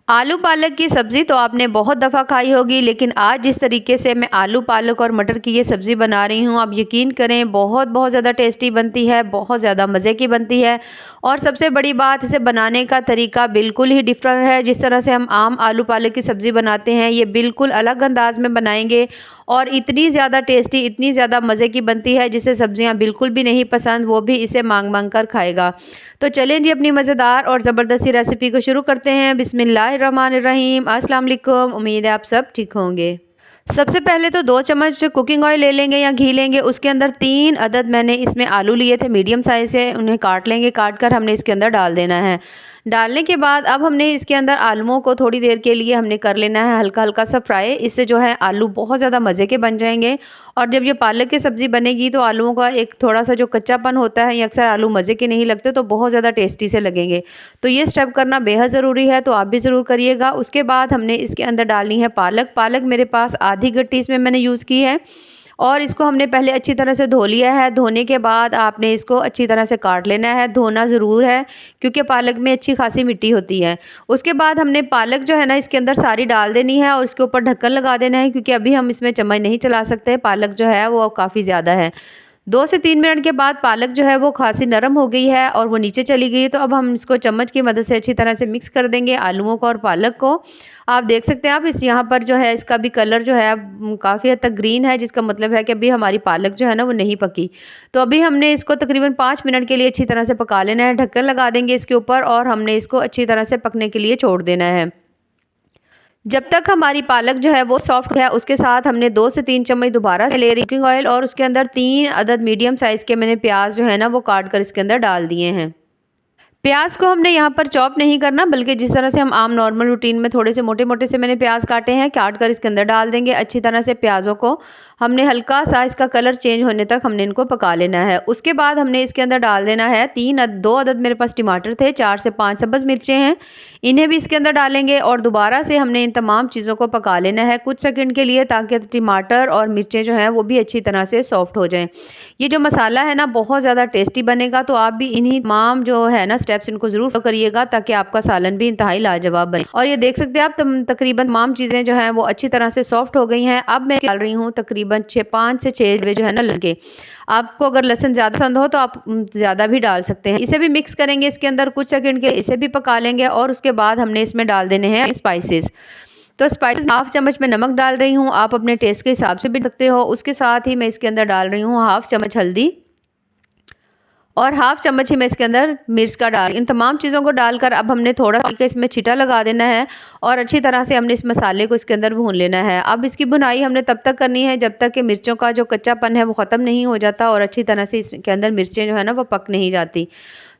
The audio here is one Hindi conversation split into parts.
आलू पालक की सब्ज़ी तो आपने बहुत दफ़ा खाई होगी, लेकिन आज जिस तरीके से मैं आलू पालक और मटर की ये सब्ज़ी बना रही हूँ, आप यकीन करें बहुत बहुत ज़्यादा टेस्टी बनती है, बहुत ज़्यादा मज़े की बनती है। और सबसे बड़ी बात, इसे बनाने का तरीका बिल्कुल ही डिफरेंट है। जिस तरह से हम आम आलू पालक की सब्ज़ी बनाते हैं, ये बिल्कुल अलग अंदाज में बनाएंगे और इतनी ज़्यादा टेस्टी, इतनी ज़्यादा मज़े की बनती है, जिसे सब्ज़ियाँ बिल्कुल भी नहीं पसंद वो भी इसे मांग मांग कर खाएगा। तो चलें जी, अपनी मज़ेदार और ज़बरदस्ती रेसिपी को शुरू करते हैं। बिस्मिल्लाहिर्रहमानिर्रहीम। अस्सलाम वालेकुम। उम्मीद है आप सब ठीक होंगे। सबसे पहले तो 2 चम्मच कुकिंग ऑयल ले लेंगे या घी लेंगे। उसके अंदर 3 अदद मैंने इसमें आलू लिए थे मीडियम साइज़ के, उन्हें काट लेंगे। काट कर हमने इसके अंदर डाल देना है। डालने के बाद अब हमने इसके अंदर आलूओं को थोड़ी देर के लिए हमने कर लेना है हल्का-हल्का सा फ्राई। इससे जो है आलू बहुत ज़्यादा मज़े के बन जाएँगे। और जब ये पालक की सब्ज़ी बनेगी तो आलूओं का एक थोड़ा-सा जो कच्चापन होता है, ये अक्सर आलू मज़े के नहीं लगते, तो बहुत ज़्यादा टेस्टी से लगेंगे। तो ये स्टेप करना बेहद ज़रूरी है, तो आप भी ज़रूर करिएगा। उसके बाद हमने इसके अंदर डालनी है पालक। पालक मेरे पास आधी गट्टी इसमें मैंने यूज़ की है और इसको हमने पहले अच्छी तरह से धो लिया है। धोने के बाद आपने इसको अच्छी तरह से काट लेना है। धोना ज़रूर है क्योंकि पालक में अच्छी खासी मिट्टी होती है। उसके बाद हमने पालक जो है ना इसके अंदर सारी डाल देनी है और इसके ऊपर ढक्कन लगा देना है, क्योंकि अभी हम इसमें चम्मच नहीं चला सकते। पालक जो है वो काफ़ी ज़्यादा है। 2 से 3 मिनट के बाद पालक जो है वो खासी नरम हो गई है और वो नीचे चली गई है, तो अब हम इसको चम्मच की मदद से अच्छी तरह से मिक्स कर देंगे आलूओं को और पालक को। आप देख सकते हैं, आप इस यहाँ पर जो है इसका भी कलर जो है काफ़ी हद तक ग्रीन है, जिसका मतलब है कि अभी हमारी पालक जो है ना वो नहीं पकी। तो अभी हमने इसको तकरीबन 5 मिनट के लिए अच्छी तरह से पका लेना है। ढक्कन लगा देंगे इसके ऊपर और हमने इसको अच्छी तरह से पकने के लिए छोड़ देना है। जब तक हमारी पालक जो है वो सॉफ्ट है, उसके साथ हमने 2 से 3 चम्मच दोबारा से ले कुकिंग ऑयल और उसके अंदर 3 अदद मीडियम साइज़ के मैंने प्याज जो है ना वो काट कर इसके अंदर डाल दिए हैं। प्याज को हमने यहाँ पर चॉप नहीं करना, बल्कि जिस तरह से हम आम नॉर्मल रूटीन में थोड़े से मोटे-मोटे से मैंने प्याज काटे हैं, काट कर इसके अंदर डाल देंगे। अच्छी तरह से प्याज़ों को हमने हल्का सा इसका कलर चेंज होने तक हमने इनको पका लेना है। उसके बाद हमने इसके अंदर डाल देना है 2 अदद मेरे पास टमाटर थे, 4 से 5 सब्ज़ मिर्चें हैं, इन्हें भी इसके अंदर डालेंगे और दोबारा से हमने इन तमाम चीज़ों को पका लेना है कुछ सेकंड के लिए, ताकि टमाटर और मिर्चें जो हैं वो भी अच्छी तरह से सॉफ्ट हो जाएँ। ये जो मसाला है ना बहुत ज़्यादा टेस्टी बनेगा, तो आप भी इन्हीं तमाम जो है ना स्टेप्स इनको ज़रूर फॉलो करिएगा, ताकि आपका सालन भी इंतहाई लाजवाब बने। और ये देख सकते हैं आप तकरीबन तमाम चीज़ें जो हैं वो अच्छी तरह से सॉफ्ट हो गई हैं। अब मैं डाल रही हूँ तकरीबन 5 से 6 जो है ना लगे। आपको अगर लहसुन ज़्यादा पसंद हो तो आप ज़्यादा भी डाल सकते हैं। इसे भी मिक्स करेंगे इसके अंदर कुछ सेकंड के लिए, इसे भी पका लेंगे और उसके बाद हमने इसमें डाल देने हैं स्पाइसेस। तो स्पाइसेस हाफ चम्मच में नमक डाल रही हूँ, आप अपने टेस्ट के हिसाब से भी सकते हो। उसके साथ ही मैं इसके अंदर डाल रही हूँ हाफ चम्मच हल्दी और हाफ चम्मच ही मैं इसके अंदर मिर्च का डाल। इन तमाम चीज़ों को डालकर अब हमने थोड़ा सा इसमें छिटा लगा देना है और अच्छी तरह से हमने इस मसाले को इसके अंदर भून लेना है। अब इसकी भुनाई हमने तब तक करनी है जब तक कि मिर्चों का जो कच्चापन है वो ख़त्म नहीं हो जाता और अच्छी तरह से इसके अंदर मिर्चें जो है ना वो पक नहीं जाती।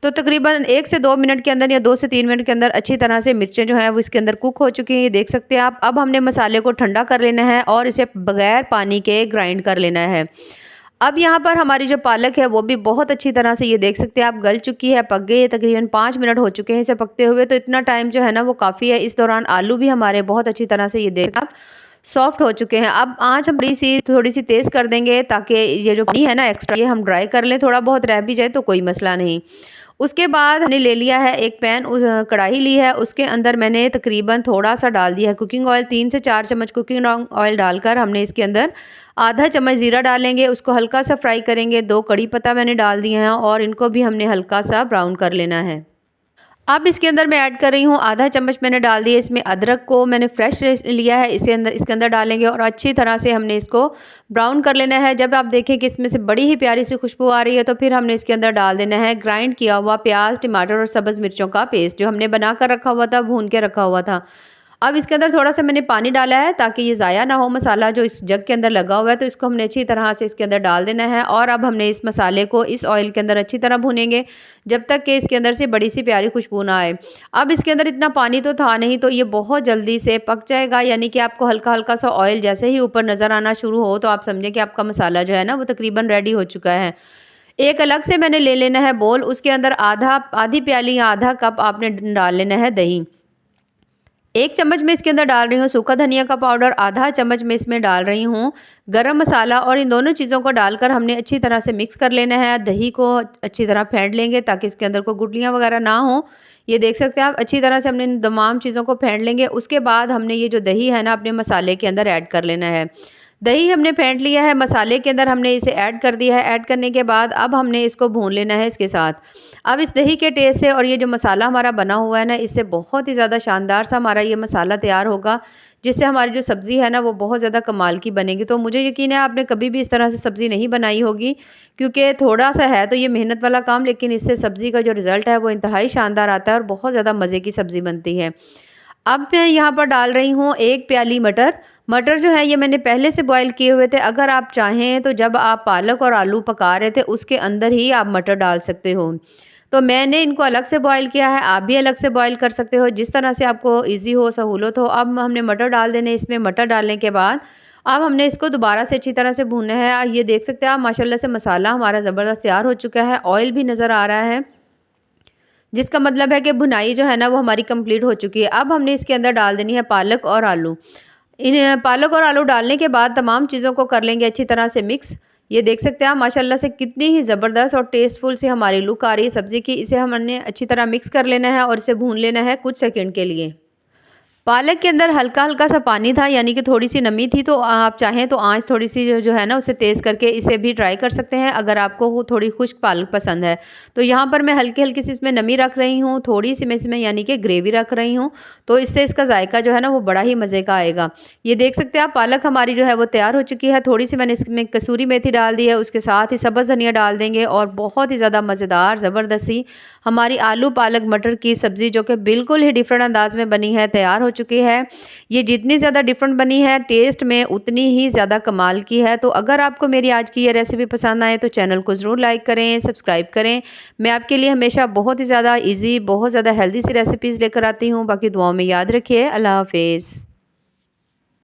तो तकरीबन 1 से 2 मिनट के अंदर या 2 से 3 मिनट के अंदर अच्छी तरह से मिर्चें जो हैं वो इसके अंदर कुक हो चुकी हैं, ये देख सकते हैं आप। अब हमने मसाले को ठंडा कर लेना है और इसे बगैर पानी के ग्राइंड कर लेना है। अब यहाँ पर हमारी जो पालक है वो भी बहुत अच्छी तरह से ये देख सकते हैं आप गल चुकी है, पक गई है। तकरीबन 5 मिनट हो चुके हैं इसे पकते हुए, तो इतना टाइम जो है ना वो काफ़ी है। इस दौरान आलू भी हमारे बहुत अच्छी तरह से ये देख आप सॉफ्ट हो चुके हैं। अब आँच हम थोड़ी सी तेज़ कर देंगे, ताकि ये जो पानी है ना एक्स्ट्रा ये हम ड्राई कर लें। थोड़ा बहुत रह भी जाए तो कोई मसला नहीं। उसके बाद हमने ले लिया है एक पैन, कढ़ाई ली है, उसके अंदर मैंने तकरीबन थोड़ा सा डाल दिया है कुकिंग ऑयल। 3 से 4 चम्मच कुकिंग ऑयल डालकर हमने इसके अंदर आधा चम्मच ज़ीरा डालेंगे, उसको हल्का सा फ्राई करेंगे। 2 कड़ी पत्ता मैंने डाल दिए हैं और इनको भी हमने हल्का सा ब्राउन कर लेना है। अब इसके अंदर मैं ऐड कर रही हूँ आधा चम्मच मैंने डाल दिया इसमें अदरक को मैंने फ्रेश लिया है, इसके अंदर डालेंगे और अच्छी तरह से हमने इसको ब्राउन कर लेना है। जब आप देखें कि इसमें से बड़ी ही प्यारी सी खुशबू आ रही है, तो फिर हमने इसके अंदर डाल देना है ग्राइंड किया हुआ प्याज, टमाटर और सब्ज़ मिर्चों का पेस्ट, जो हमने बना कर रखा हुआ था, भून के रखा हुआ था। अब इसके अंदर थोड़ा-सा मैंने पानी डाला है ताकि ये ज़ाया ना हो मसाला जो इस जग के अंदर लगा हुआ है, तो इसको हमने अच्छी तरह से इसके अंदर डाल देना है और अब हमने इस मसाले को इस ऑयल के अंदर अच्छी तरह भूनेंगे जब तक कि इसके अंदर से बड़ी सी प्यारी खुशबू ना आए। अब इसके अंदर इतना पानी तो था नहीं, तो ये बहुत जल्दी से पक जाएगा, यानी कि आपको हल्का-हल्का सा ऑयल जैसे ही ऊपर नज़र आना शुरू हो तो आप समझें कि आपका मसाला जो है ना वो तकरीबन रेडी हो चुका है। एक अलग से मैंने ले लेना है बोल, उसके अंदर आधी प्याली या आधा कप आपने डाल लेना है दही। 1 चम्मच मैं इसके अंदर डाल रही हूँ सूखा धनिया का पाउडर, आधा चम्मच मैं इसमें डाल रही हूँ गरम मसाला और इन दोनों चीज़ों को डालकर हमने अच्छी तरह से मिक्स कर लेना है। दही को अच्छी तरह फेंट लेंगे ताकि इसके अंदर कोई गुठलियाँ वगैरह ना हो। ये देख सकते हैं आप, अच्छी तरह से हमने इन तमाम चीज़ों को फेंट लेंगे। उसके बाद हमने ये जो दही है ना अपने मसाले के अंदर ऐड कर लेना है। दही हमने फेंट लिया है, मसाले के अंदर हमने इसे ऐड कर दिया है। ऐड करने के बाद अब हमने इसको भून लेना है इसके साथ। अब इस दही के टेस्ट से और ये जो मसाला हमारा बना हुआ है ना, इससे बहुत ही ज़्यादा शानदार सा हमारा ये मसाला तैयार होगा, जिससे हमारी जो सब्ज़ी है ना वो बहुत ज़्यादा कमाल की बनेगी। तो मुझे यकीन है आपने कभी भी इस तरह से सब्ज़ी नहीं बनाई होगी, क्योंकि थोड़ा-सा है तो ये मेहनत वाला काम, लेकिन इससे सब्ज़ी का जो रिज़ल्ट है वो इंतहाई शानदार आता है और बहुत ज़्यादा मज़े की सब्ज़ी बनती है। अब मैं यहाँ पर डाल रही हूँ 1 प्याली मटर। मटर जो है ये मैंने पहले से बॉयल किए हुए थे। अगर आप चाहें तो जब आप पालक और आलू पका रहे थे उसके अंदर ही आप मटर डाल सकते हो। तो मैंने इनको अलग से बॉयल किया है, आप भी अलग से बॉयल कर सकते हो, जिस तरह से आपको ईज़ी हो, सहूलत हो। अब हमने मटर डाल देने, इसमें मटर डालने के बाद अब हमने इसको दोबारा से अच्छी तरह से भूनना है। ये देख सकते हैं आप, माशाल्लाह से मसाला हमारा ज़बरदस्त तैयार हो चुका है, ऑयल भी नज़र आ रहा है, जिसका मतलब है कि भुनाई जो है ना वो हमारी कंप्लीट हो चुकी है। अब हमने इसके अंदर डाल देनी है पालक और आलू। इन पालक और आलू डालने के बाद तमाम चीज़ों को कर लेंगे अच्छी तरह से मिक्स। ये देख सकते हैं आप, माशाल्लाह से कितनी ही ज़बरदस्त और टेस्टफुल सी हमारी लुक आ रही है सब्ज़ी की। इसे हमने अच्छी तरह मिक्स कर लेना है और इसे भून लेना है कुछ सेकंड के लिए। पालक के अंदर हल्का-हल्का सा पानी था, यानी कि थोड़ी-सी नमी थी, तो आप चाहें तो आँच थोड़ी-सी जो है ना उसे तेज़ करके इसे भी ट्राई कर सकते हैं, अगर आपको वो थोड़ी खुश्क पालक पसंद है। तो यहाँ पर मैं हल्की-हल्की सी इसमें नमी रख रही हूँ, थोड़ी-सी मैं इसमें यानी कि ग्रेवी रख रही हूँ, तो इससे इसका जायका जो है ना वो बड़ा ही मज़े का आएगा। ये देख सकते हैं आप, पालक हमारी जो है वो तैयार हो चुकी है। थोड़ी-सी मैंने इसमें कसूरी मेथी डाल दी है, उसके साथ ही सब्ज़ धनिया डाल देंगे और बहुत ही ज़्यादा मज़ेदार ज़बरदस्त सी हमारी आलू पालक मटर की सब्ज़ी, जो कि बिल्कुल ही डिफरेंट अंदाज़ में बनी है, तैयार हो चुकी है। ये जितनी ज़्यादा डिफरेंट बनी है, टेस्ट में उतनी ही ज़्यादा कमाल की है। तो अगर आपको मेरी आज की ये रेसिपी पसंद आए तो चैनल को ज़रूर लाइक करें, सब्सक्राइब करें। मैं आपके लिए हमेशा बहुत ही ज़्यादा ईज़ी, बहुत ज़्यादा हेल्दी सी रेसिपीज़ लेकर आती हूँ। बाकी दुआओं में याद रखिए। अल्लाह हाफ़िज़।